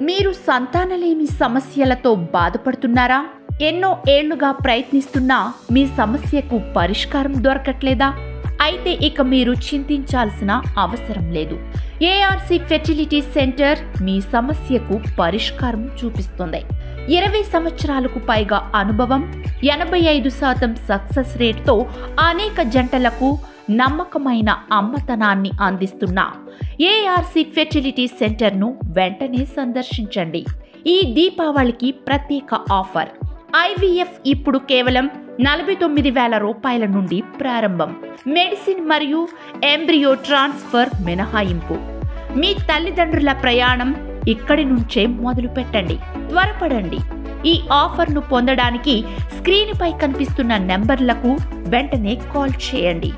మీరు సంతానలేమి సమస్యలతో బాధపడుతున్నారా? ఎన్నో ఏళ్లుగా ప్రయత్నిస్తున్నా మీ సమస్యకు పరిష్కారం దొరకట్లేదా? అయితే ఇక మీరు చింతించాల్సిన అవసరం లేదు. ఏఆర్సి ఫెర్టిలిటీ సెంటర్ మీ సమస్యకు పరిష్కారం చూపిస్తుంది. 20 సంవత్సరాలకు పైగా అనుభవం, 85% సక్సెస్ రేట్తో అనేక జంటలకు నమ్మకమైన అమ్మతనాన్ని అందిస్తున్న ఏఆర్సి ఫెర్టిలిటీ సెంటర్ను వెంటనే సందర్శించండి. ఈ దీపావళికి ప్రత్యేక ఆఫర్. ఐవీఎఫ్ ఇప్పుడు కేవలం 49,000 రూపాయల నుండి ప్రారంభం. మెడిసిన్ మరియు ఎంబ్రియో ట్రాన్స్ఫర్ మినహాయింపు. మీ తల్లిదండ్రుల ప్రయాణం ఇక్కడి నుంచే మొదలు పెట్టండి. త్వరపడండి. ఈ ఆఫర్ను పొందడానికి స్క్రీన్పై కనిపిస్తున్న నెంబర్లకు వెంటనే కాల్ చేయండి.